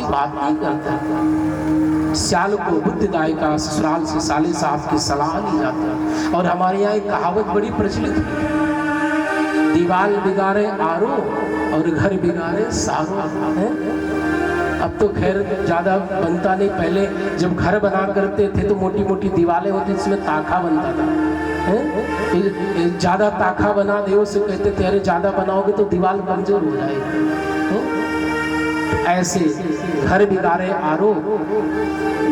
बात नहीं करता। सियाल को बुद्धिदायिका, ससुराल से साले साहब की सलाह ली जाती। और हमारे यहाँ एक कहावत बड़ी प्रचलित है, दीवाल बिगाड़े आरो और घर बिगाड़े सारो है। अब तो खैर ज़्यादा बनता नहीं, पहले जब घर बना करते थे तो मोटी मोटी दीवारें होती, जिसमें ताखा बनता था। ज़्यादा ताखा बना दे उसे कहते थे अरे ज़्यादा बनाओगे तो दीवार कमजोर हो जाएगी। ऐसे घर बिगाड़े आरो,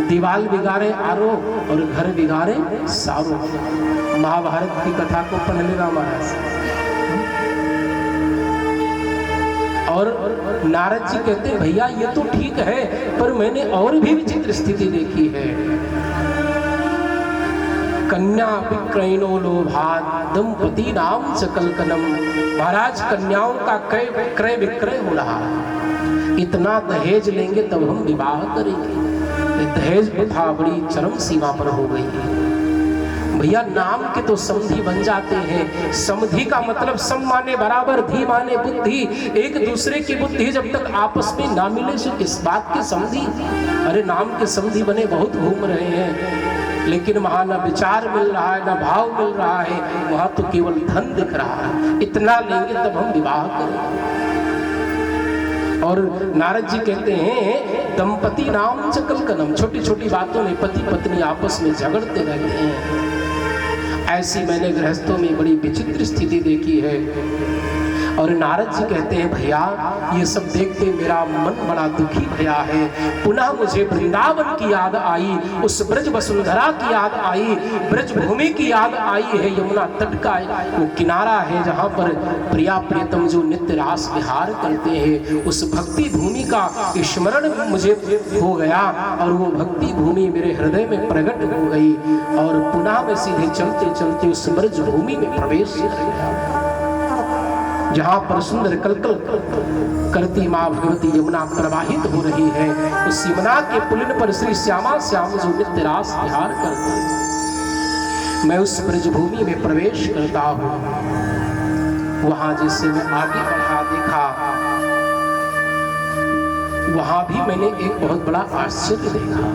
दीवार बिगाड़े आरो और घर बिगाड़े सारो। महाभारत की कथा को पढ़ लेना महाराज। और नारद जी कहते हैं भैया ये तो ठीक है, पर मैंने और भी विचित्र स्थिति देखी है। कन्या विक्रयणो लोभात दंपति नाम च कलकलम। महाराज कन्याओं का क्रय विक्रय हो रहा है। इतना दहेज लेंगे तब हम विवाह करेंगे। दहेज प्रथा बड़ी चरम सीमा पर हो गई है। भैया नाम के तो समधी बन जाते हैं। समधी का मतलब सम माने बराबर, धी माने बुद्धि। एक दूसरे की बुद्धि जब तक आपस में ना मिले से किस बात के समधी। अरे नाम के समधी बने बहुत घूम रहे हैं, लेकिन वहां ना विचार मिल रहा है, ना भाव मिल रहा है, वहां तो केवल धन दिख रहा है। इतना लेंगे तब हम विवाह करेंगे। और नारद जी कहते हैं दंपति नाम च कलकलम। छोटी छोटी बातों में पति पत्नी आपस में झगड़ते रहते हैं। ऐसी मैंने गृहस्थों में बड़ी विचित्र स्थिति देखी है। और नारद जी कहते हैं भैया ये सब देखते मेरा मन बड़ा दुखी भया है। पुनः मुझे वृंदावन की याद आई, उस ब्रज वसुंधरा की याद आई, ब्रज भूमि की याद आई है। यमुना तट का वो किनारा है जहाँ पर प्रिया प्रियतम जो नित्य रास विहार करते हैं, उस भक्ति भूमि का स्मरण मुझे हो गया और वो भक्ति भूमि मेरे हृदय में प्रकट हो गई। और पुनः मैं सीधे चलते चलते उस ब्रज भूमि में प्रवेश कर गया जहाँ पर सुंदर कलकल करती माँ भगवती यमुना प्रवाहित हो रही है। उस यमुना के पुलिन पर श्री श्यामा श्याम जो नित्य रास विहार करते हैं। मैं उस ब्रजभूमि में प्रवेश करता हूँ। वहां जिससे मैं आगे बढ़ा देखा, वहां भी मैंने एक बहुत बड़ा आश्चर्य देखा।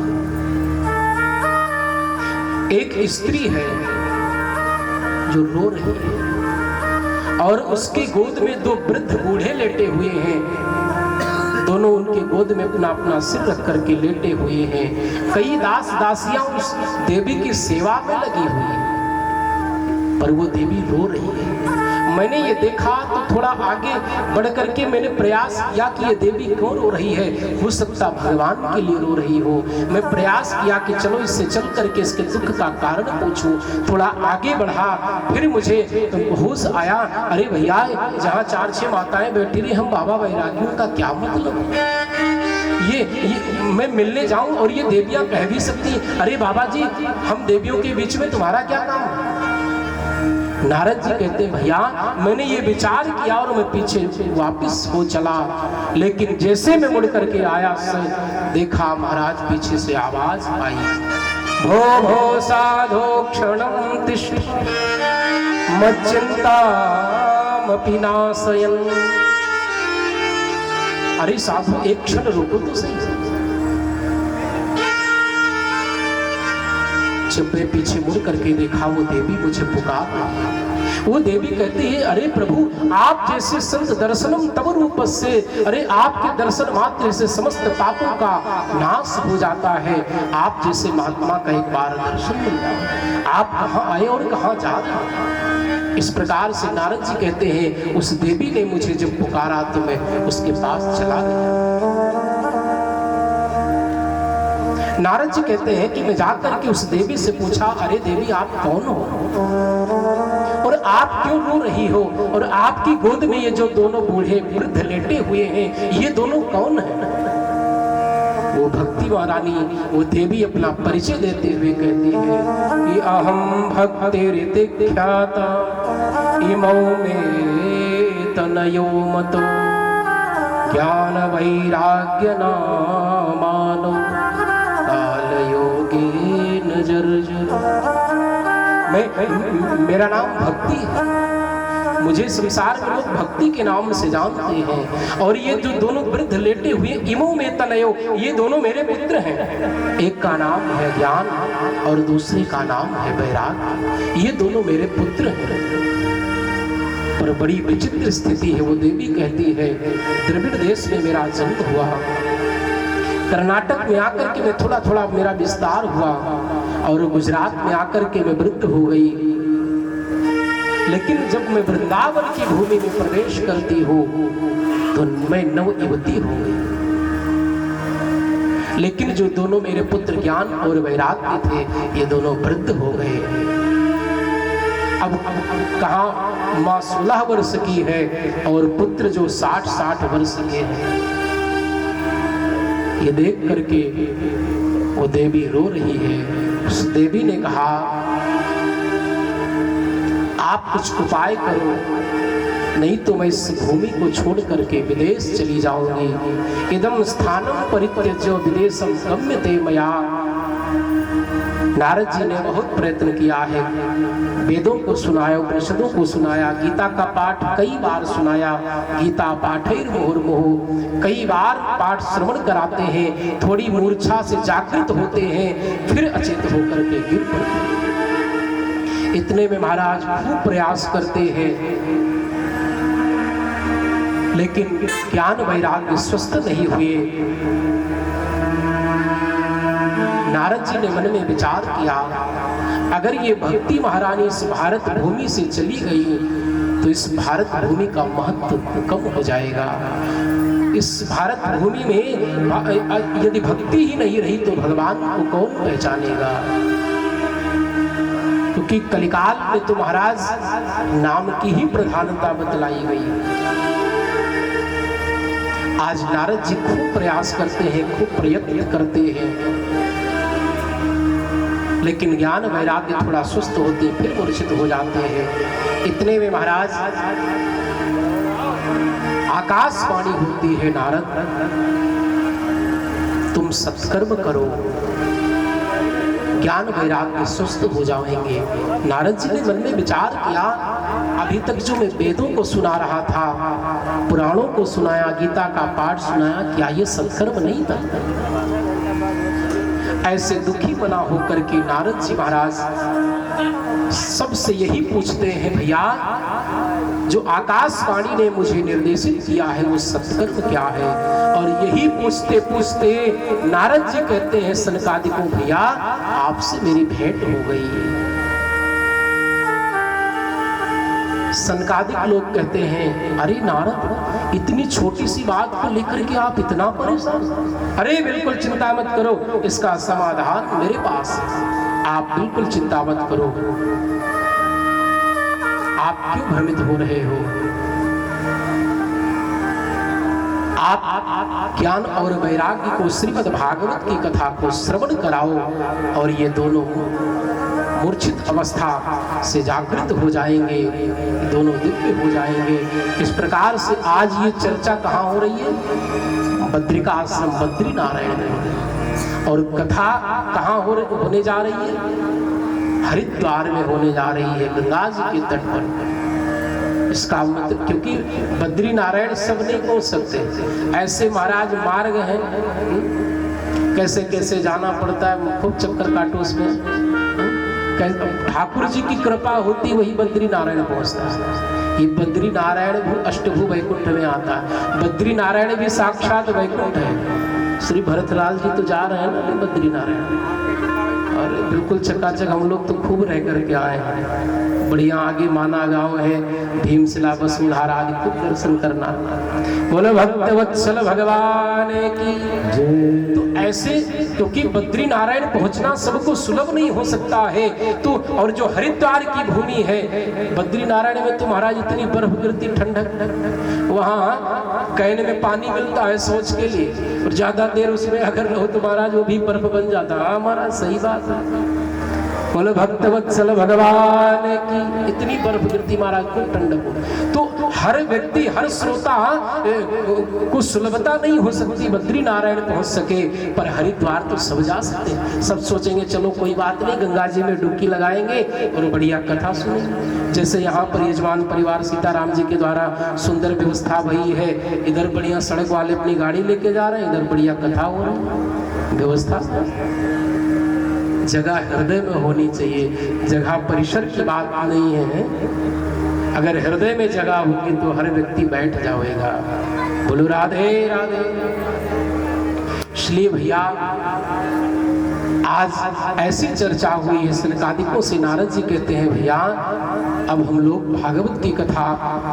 एक स्त्री है जो रो रही है और उसकी गोद में दो वृद्ध बूढ़े लेटे हुए हैं। दोनों उनके गोद में अपना अपना सिर रख करके लेटे हुए हैं। कई दास दासियां उस देवी की सेवा में लगी हुई हैं, पर वो देवी रो रही है। मैंने ये देखा तो थोड़ा आगे बढ़ करके मैंने प्रयास किया कि ये देवी क्यों रो रही है। हो सकता भगवान के लिए रो रही हो। मैं प्रयास किया कि चलो इससे चल करके इसके दुख का कारण पूछूं। थोड़ा आगे बढ़ा, फिर मुझे होश आया, अरे भैया जहाँ 4-6 माताएं बैठी रही, हम बाबा वैरागियों का क्या मतलब। ये मैं मिलने जाऊं और ये देवियां कह भी सकती, अरे बाबा जी हम देवियों के बीच में तुम्हारा क्या काम। नारद जी कहते हैं भैया मैंने ये विचार किया और मैं पीछे वापस हो चला, लेकिन जैसे मैं मुड़ करके आया देखा महाराज पीछे से आवाज आई, भो भो साधो क्षणं तिष्ठ मच्चिंतामपि नाशयन्। अरे साधु एक क्षण रुको तो सही। जब मैं पीछे मुड़ करके देखा वो देवी मुझे पुकार रही है। वो देवी कहती है अरे प्रभु आप जैसे संत दर्शनम तव रूप से, अरे आपके दर्शन मात्र से समस्त पापों का नाश हो जाता है। आप जैसे महात्मा का एक बार दर्शन मिल जाए। आप कहाँ आए और कहाँ जा रहे। इस प्रकार से नारद जी कहते हैं उस देवी ने मुझे जब पुकारा तो मैं उसके पास चला गया। नारद जी कहते हैं कि मैं जाकर के उस देवी से पूछा, अरे देवी आप कौन हो और आप क्यों रो रही हो, और आपकी गोद में ये जो दोनों बूढ़े वृद्ध लेटे हुए हैं ये दोनों कौन हैं। वो भक्ति वारानी वो देवी अपना परिचय देते हुए कहती है कि अहम भक्तिरितिख्याता इमौ मे तनयो मतो ज्ञान वैराग्य नामानो मेरा नाम भक्ति है। मुझे संसार में लोग भक्ति के नाम से जानते हैं। और ये जो दोनों वृद्ध लेटे हुए इमो में तनयो, ये दोनों मेरे पुत्र हैं। एक का नाम है ज्ञान और दूसरे का नाम है वैराग। ये दोनों मेरे पुत्र हैं। पर बड़ी विचित्र स्थिति है। वो देवी कहती है द्रविड़ देश में मेरा जन्म हुआ, कर्नाटक में आकर के मैं थोड़ा थोड़ा मेरा विस्तार हुआ और गुजरात में आकर के मैं वृद्ध हो गई। लेकिन जब मैं वृंदावन की भूमि में प्रवेश करती हूँ तो मैं नव युवती हो गई। लेकिन जो दोनों मेरे पुत्र ज्ञान और वैराग्य थे, ये दोनों वृद्ध हो गए। अब कहाँ माँ 16 वर्ष की है और पुत्र जो 60 वर्ष के हैं। ये देख करके वो देवी रो रही है। उस देवी ने कहा आप कुछ उपाय करो, नहीं तो मैं इस भूमि को छोड़ करके विदेश चली जाऊंगी। इदम स्थानम परित्यज्य विदेशम गम्यते मया। नारद जी ने बहुत प्रयत्न किया है, वेदों को सुनाया, उपनिषदों को सुनाया, गीता का पाठ कई बार सुनाया। गीता पाठैर मुहुर्मुहुः, कई बार पाठ श्रवण कराते हैं, थोड़ी मूर्छा से जागृत होते हैं, फिर अचेत होकर के गिर पड़ते हैं। इतने में महाराज खूब प्रयास करते हैं, लेकिन ज्ञान वैराग्य स्वस्थ नहीं हुए। नारद जी ने मन में विचार किया, अगर ये भक्ति महारानी इस भारत भूमि से चली गई तो इस भारत भूमि का महत्व कम हो जाएगा। इस भारत भूमि में यदि भक्ति ही नहीं रही तो भगवान को कौन पहचानेगा। क्योंकि कलिकाल में तो महाराज नाम की ही प्रधानता बतलाई गई। आज नारद जी खूब प्रयास करते हैं, खूब प्रयत्न करते हैं, लेकिन ज्ञान वैराग्य थोड़ा सुस्त होते फिर मूर्छित हो जाते हैं। इतने में महाराज आकाशवाणी होती है, नारद तुम सत्कर्म करो, ज्ञान वैराग्य सुस्त हो जाएंगे। नारद जी ने मन में विचार किया, अभी तक जो मैं वेदों को सुना रहा था, पुराणों को सुनाया, गीता का पाठ सुनाया, क्या ये सत्कर्म नहीं था? ऐसे दुखी बना होकर के नारद जी महाराज सबसे यही पूछते हैं, भैया जो आकाशवाणी ने मुझे निर्देशित किया है वो सत्कर्म क्या है? और यही पूछते पूछते नारद जी कहते हैं सनकादिक को, भैया आपसे मेरी भेंट हो गई। सनकादिक लोग कहते हैं, अरे नारद इतनी छोटी सी बात को लेकर के आप इतना परेशान? अरे बिल्कुल चिंता मत करो, इसका समाधान मेरे पास है, आप बिल्कुल चिंता मत करो। आप क्यों भ्रमित हो रहे हो? आप ज्ञान और वैराग्य को, श्रीमद् भागवत की कथा को श्रवण कराओ और ये दोनों मूर्छित अवस्था से जागृत हो जाएंगे, दोनों दिव्य हो जाएंगे। इस प्रकार से आज ये चर्चा कहाँ हो रही है? बद्रिका आश्रम बद्री नारायण में हो रही है। और कथा कहाँ होने जा रही है? हरिद्वार में होने जा रही है, गंगा जी के तट पर। इसका मतलब, क्योंकि बद्री नारायण सब नहीं पहुंच सकते, ऐसे महाराज मार्ग हैं, कैसे कैसे जाना पड़ता है, खूब चक्कर काटो उसमें। ठाकुर जी की कृपा होती वही बद्री नारायण पहुंचता है। ये बद्री नारायण भी अष्टभु वैकुंठ में आता है। बद्री नारायण भी साक्षात वैकुंठ है। श्री भरतलाल जी तो जा रहे हैं ना बद्री नारायण, और बिल्कुल चकाचक हम लोग तो खूब रह करके आए हैं। बढ़िया आगे माना गांव है, भीमशिला वसुधारा आदि खूब दर्शन करना। बोलो भक्तवत्सल भगवान की जय। तो ऐसे, क्योंकि बद्री नारायण पहुंचना सबको सुलभ नहीं हो सकता है, तो और जो हरिद्वार की भूमि है, बद्री नारायण में तो महाराज इतनी बर्फ गिरती, ठंडक, वहाँ कैन में पानी मिलता है सोच के लिए, और ज्यादा देर उसमें अगर रहो तो महाराज वो भी बर्फ बन जाता है। महाराज सही बात है। बोलो भक्तवत्सल भगवान की। इतनी बर्फ गिरती महाराज को, ठंडक हो। तो हर व्यक्ति, हर श्रोता को सुलभता नहीं हो सकती बद्री नारायण पहुंच सके, पर हरिद्वार तो सब जा सकते। सब सोचेंगे चलो कोई बात नहीं, गंगा जी में डुबकी लगाएंगे और बढ़िया कथा सुनेंगे। जैसे यहाँ पर यजमान परिवार सीताराम जी के द्वारा सुंदर व्यवस्था भई है, इधर बढ़िया सड़क वाले अपनी गाड़ी लेके जा रहे हैं, इधर बढ़िया कथा हो रही है। व्यवस्था जगह हृदय में होनी चाहिए, जगह परिसर की बात नहीं है। अगर हृदय में जगह होगी तो हर व्यक्ति बैठ जाएगा। बोलो राधे राधे। इसलिए भैया आज ऐसी चर्चा हुई है सनकादिकों से, नारद जी कहते हैं भैया अब हम लोग भागवत की कथा